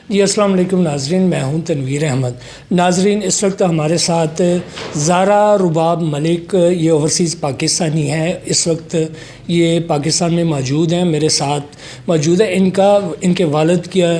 جی السلام علیکم ناظرین، میں ہوں تنویر احمد۔ ناظرین، اس وقت ہمارے ساتھ زارا رباب ملک، یہ اوورسیز پاکستانی ہے، اس وقت یہ پاکستان میں موجود ہیں، میرے ساتھ موجود ہے۔ ان کے والد کا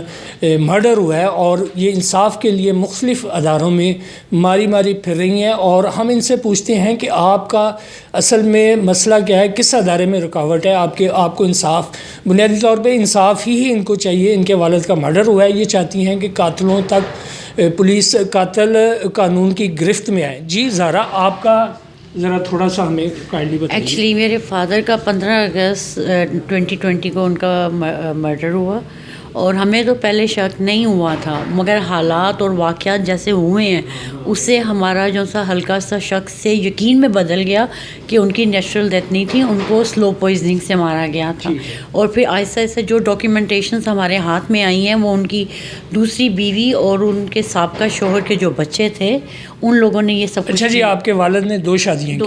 مرڈر ہوا ہے اور یہ انصاف کے لیے مختلف اداروں میں ماری پھر رہی ہیں، اور ہم ان سے پوچھتے ہیں کہ آپ کا اصل میں مسئلہ کیا ہے، کس ادارے میں رکاوٹ ہے، آپ کو انصاف، بنیادی طور پہ انصاف ہی ان کو چاہیے۔ ان کے والد کا مرڈر ہوا ہے، یہ چاہتی ہیں کہ قاتلوں تک پولیس، قاتل قانون کی گرفت میں آئے۔ جی زارا، آپ کا ذرا تھوڑا سا ہمیں کائنڈلی بتائیے۔ ایکچولی میرے فادر کا 15 اگست 2020 کو ان کا مرڈر ہوا، اور ہمیں تو پہلے شک نہیں ہوا تھا، مگر حالات اور واقعات جیسے ہوئے ہیں اس سے ہمارا جو سا ہلکا سا شک سے یقین میں بدل گیا کہ ان کی نیچرل ڈیتھ نہیں تھی، ان کو سلو پوائزننگ سے مارا گیا تھا۔ اور پھر آہستہ آہستہ جو ڈاکیومنٹیشنز ہمارے ہاتھ میں آئی ہیں وہ ان کی دوسری بیوی اور ان کے سابقہ شوہر کے جو بچے تھے ان لوگوں نے یہ سب۔ اچھا جی، آپ کے والد نے دو شادیاں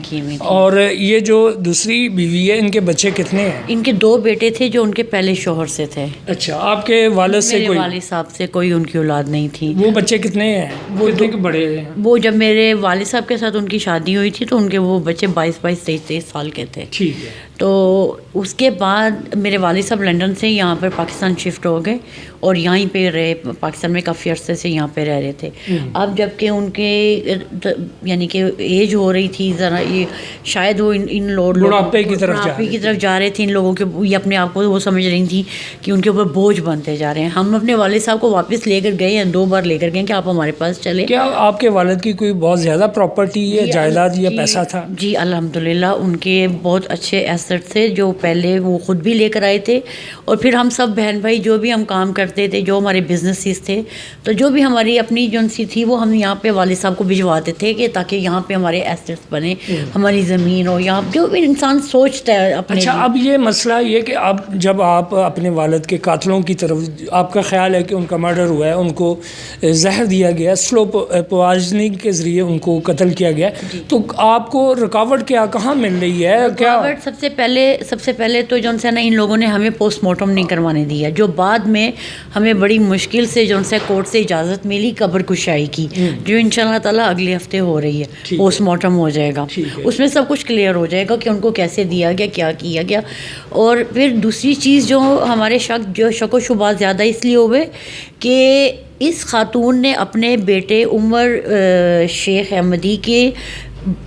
کی ہوئی تھیں، اور یہ جو دوسری بیوی ہے، ان کے بچے کتنے ہیں؟ ان کے 2 بیٹے تھے جو ان کے پہلے شوہر سے تھے۔ اچھا، آپ کے والد سے میرے والد صاحب سے کوئی ان کی اولاد نہیں تھی۔ وہ بچے کتنے ہیں؟ وہ کتنے بڑے ہیں؟ وہ جب میرے والد صاحب کے ساتھ ان کی شادی ہوئی تھی تو ان کے وہ بچے 22 23 سال کے تھے۔ ٹھیک ہے۔ تو اس کے بعد میرے والد صاحب لنڈن سے یہاں پر پاکستان شفٹ ہو گئے اور یہیں پہ رہے، پاکستان میں کافی عرصے سے یہاں پہ رہ رہے تھے۔ اب جب کہ ان کے یعنی کہ ایج ہو رہی تھی ذرا، یہ شاید وہ ان بڑھاپے کی طرف جا رہے تھے، ان لوگوں کے یہ اپنے آپ کو وہ سمجھ رہی تھی کہ ان کے اوپر بوجھ بنتے جا رہے ہیں۔ ہم اپنے والد صاحب کو واپس لے کر گئے ہیں، 2 بار لے کر گئے کہ آپ ہمارے پاس چلے۔ کیا آپ کے والد کی کوئی بہت زیادہ پراپرٹی یا جائیداد یا پیسہ تھا؟ جی الحمدللہ، ان کے بہت اچھے ایسٹ تھے جو پہلے وہ خود بھی لے کر آئے تھے، اور پھر ہم سب بہن بھائی جو بھی ہم کام کرتے تھے، جو ہمارے بزنسز تھے، تو جو بھی ہماری اپنی ایجنسی تھی وہ ہم یہاں پہ والد صاحب کو بھجواتے تھے کہ تاکہ یہاں پہ ہمارے ایسٹس بنے، ہماری زمین ہو، یہاں جو بھی انسان سوچتا ہے اپنے۔ اچھا، اب یہ مسئلہ یہ کہ اب جب آپ اپنے والد کے قاتلوں کی طرف، آپ کا خیال ہے کہ ان کا مرڈر ہوا ہے، ان کو زہر دیا گیا، سلو پوائزننگ کے ذریعے ان کو قتل کیا گیا، تو آپ کو رکاوٹ کہاں مل رہی ہے؟ رکاوٹ سب سے پہلے تو جو سے نا ان لوگوں نے ہمیں پوسٹ مارٹم نہیں کروانے دیا، جو بعد میں ہمیں بڑی مشکل سے جو سے کورٹ سے اجازت ملی قبر کشائی کی، جو انشاءاللہ تعالیٰ اگلے ہفتے ہو رہی ہے، پوسٹ مارٹم ہو جائے گا، اس میں سب کچھ کلیئر ہو جائے گا کہ ان کو کیسے دیا گیا، کیا کیا گیا۔ اور پھر دوسری چیز جو ہمارے شک و شبہات زیادہ اس لیے ہوئے کہ اس خاتون نے اپنے بیٹے عمر شیخ احمدی کے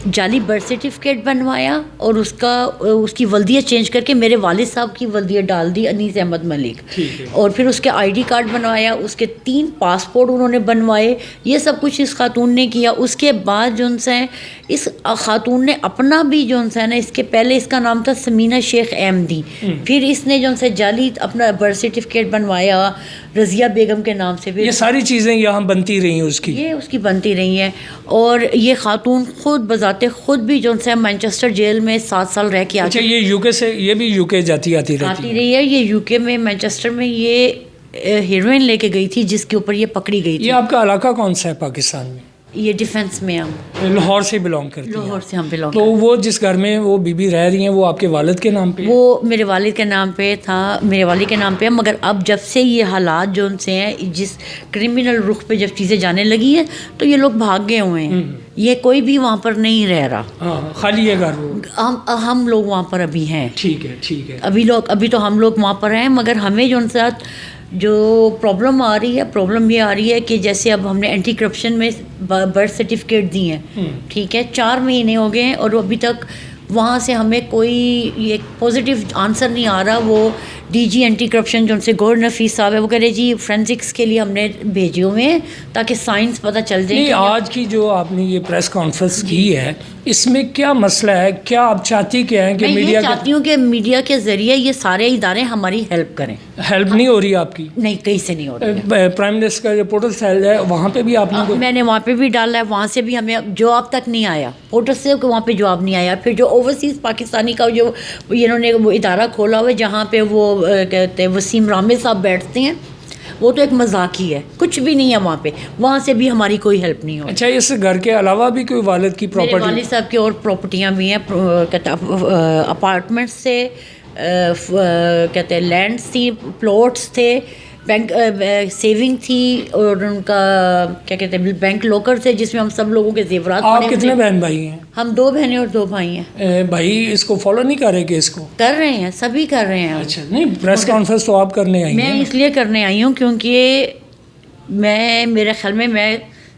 جعلی برتھ سرٹیفکیٹ بنوایا اور اس کی ولدیہ چینج کر کے میرے والد صاحب کی ولدیہ ڈال دی، انیس احمد ملک، اور پھر اس کے ID کارڈ بنوایا، اس کے 3 پاسپورٹ انہوں نے بنوائے۔ یہ سب کچھ اس خاتون نے کیا۔ اس کے بعد جو ہے اس خاتون نے اپنا بھی جو ہے نا، اس کے پہلے اس کا نام تھا سمینہ شیخ احمدی، پھر اس نے جو ہے جعلی اپنا برتھ سرٹیفکیٹ بنوایا رضیہ بیگم کے نام سے۔ یہ ساری چیزیں یہاں بنتی رہی ہیں، یہ اس کی بنتی رہی ہیں، اور یہ خاتون خود بذات خود بھی جو ہے مانچسٹر جیل میں 7 سال رہ کے اچھا، یہ یو کے سے، یہ بھی یو کے آتی رہی ہے۔ یہ UK میں مانچسٹر میں یہ ہیروئن لے کے گئی تھی جس کے اوپر یہ پکڑی گئی تھی۔ یہ آپ کا علاقہ کون سا ہے پاکستان میں؟ یہ ڈیفنس میں ہم لاہور سے بلانگ کرتے ہیں؟ لاہور سے ہم بلانگ تو وہ جس گھر میں وہ بی رہ رہی ہیں وہ آپ کے والد کے نام پہ؟ وہ میرے والد کے نام پہ تھا، میرے والد کے نام پہ، مگر اب جب سے یہ حالات جو ان سے ہیں، جس کرمنل رخ پہ جب چیزیں جانے لگی ہیں تو یہ لوگ بھاگ گئے ہوئے ہیں، یہ کوئی بھی وہاں پر نہیں رہ رہا، خالی ہے گھر وہ، ہم لوگ وہاں پر ابھی ہیں۔ ٹھیک ہے، ابھی تو ہم لوگ وہاں پر ہیں، مگر ہمیں جو ان ساتھ جو پرابلم آ رہی ہے، پرابلم یہ آ رہی ہے کہ جیسے اب ہم نے اینٹی کرپشن میں برتھ سرٹیفکیٹ دی ہیں، ٹھیک ہے، 4 مہینے ہو گئے ہیں اور ابھی تک وہاں سے ہمیں کوئی یہ پازیٹیو آنسر نہیں آ رہا۔ وہ DG اینٹی کرپشن جو ان سے گور نفیس صاحب ہے، وہ کہہ رہے جی فورینسکس کے لیے ہم نے بھیجے ہوئے ہیں تاکہ سائنس پتہ چل جائے۔ آج کی جو آپ نے یہ پریس کانفرنس کی ہے، اس میں کیا مسئلہ ہے؟ کیا آپ چاہتی کیا ہیں کہ میڈیا؟ میں چاہتی ہوں کہ میڈیا کے ذریعے یہ سارے ادارے ہماری ہیلپ کریں۔ ہیلپ نہیں ہو رہی آپ کی؟ نہیں، کہیں سے نہیں ہو رہی۔ پرائم منسٹر کا جو پورٹل سیل ہے وہاں پہ بھی آپ نے؟ میں نے وہاں پہ بھی ڈالا ہے، وہاں سے بھی ہمیں جواب تک نہیں آیا، پورٹل سے وہاں پہ جواب نہیں آیا۔ پھر جو اوورسیز پاکستانی کا جو انہوں نے وہ ادارہ کھولا ہوا ہے جہاں پہ وہ کہتے ہیں وسیم رامے صاحب بیٹھتے ہیں، وہ تو ایک مذاق ہی ہے، کچھ بھی نہیں ہے وہاں پہ، وہاں سے بھی ہماری کوئی ہیلپ نہیں ہو۔ اچھا، اس گھر کے علاوہ بھی کوئی والد کی پراپرٹی؟ میرے والد صاحب کی اور پراپرٹیاں بھی ہیں، اپارٹمنٹ سے کہتے ہیں لینڈس تھی، پلاٹس تھے، بینک سیونگ تھی اور ان کا کیا کہتے ہیں بینک لاکر سے جس میں ہم سب لوگوں کے زیورات آپ پڑے کتنے ہوئے بہن بھائی ہیں؟ ہم 2 بہنیں اور 2 بھائی ہیں. بھائی اس کو فالو نہیں کر رہے کہ اس کو کر رہے ہیں, سبھی کر رہے ہیں. اچھا نہیں, پریس کانفرنس تو آپ کرنے آئی میں ہیں. اس لیے کرنے آئی ہوں کیونکہ میرے خیال میں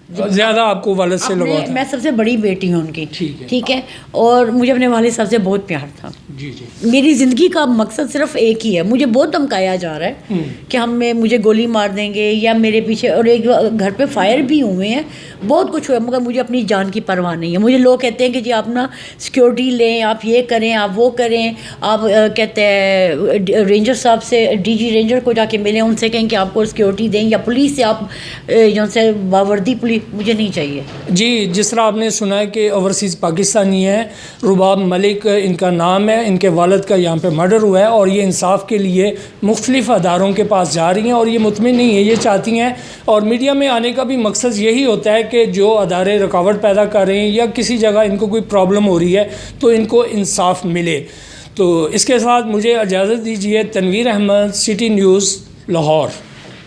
زیادہ آپ کو والد سے لگا تھا. میں سب سے بڑی بیٹی ہوں ان کی. ٹھیک ہے. اور مجھے اپنے والد صاحب سے بہت پیار تھا. جی. میری زندگی کا مقصد صرف ایک ہی ہے. مجھے بہت دھمکایا جا رہا ہے کہ مجھے گولی مار دیں گے یا میرے پیچھے, اور ایک گھر پہ فائر بھی ہوئے ہیں, بہت کچھ ہوا, مگر مجھے اپنی جان کی پرواہ نہیں ہے. مجھے لوگ کہتے ہیں کہ جی آپ نا سیکیورٹی لیں, آپ یہ کریں, آپ وہ کریں, آپ کہتے ہیں رینجر صاحب سے, ڈی جی رینجر کو جا کے ملیں, ان سے کہیں کہ آپ کو سیکیورٹی دیں, یا پولیس سے آپ جو سے باوردی پولیس مجھے نہیں چاہیے. جی, جس طرح آپ نے سنا ہے کہ اوورسیز پاکستانی ہیں, رباب ملک ان کا نام ہے, ان کے والد کا یہاں پہ مرڈر ہوا ہے, اور یہ انصاف کے لیے مختلف اداروں کے پاس جا رہی ہیں, اور یہ مطمئن نہیں ہے, یہ چاہتی ہیں, اور میڈیا میں آنے کا بھی مقصد یہی ہوتا ہے کہ جو ادارے رکاوٹ پیدا کر رہے ہیں یا کسی جگہ ان کو کوئی پرابلم ہو رہی ہے تو ان کو انصاف ملے. تو اس کے ساتھ مجھے اجازت دیجیے. Tanveer Ahmed, city news, Lahore.